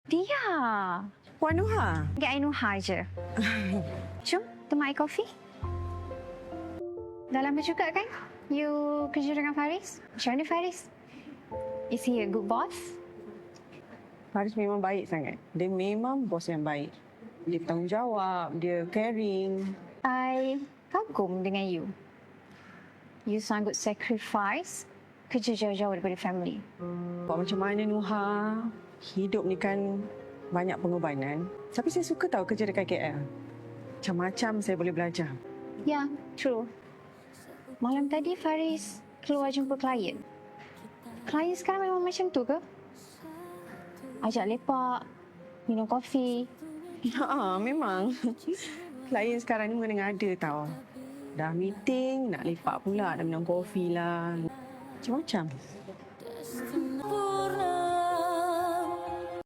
Dia. Puan Nuha. Panggil I Nuha je. Jom, tempat I kopi. Dah lama juga kan you kerja dengan Faris? Macam mana Faris? Is he a good boss? Faris memang baik sangat. Dia memang bos yang baik. Dia bertanggungjawab, dia caring. I kagum dengan you. You sanggup sacrifice kerja jauh-jauh daripada family. Buat macam mana Nuha? Hidup ni kan banyak pengorbanan. Tapi saya suka tahu kerja dekat KL. Macam-macam saya boleh belajar. Ya, true. Malam tadi Faris keluar jumpa klien. Klien sekarang memang macam tu ke? Ajak lepak, minum kopi. Memang. Klien sekarang ni mengada tau. Dah meeting, nak lepak pula, nak minum kopi lah. Macam-macam.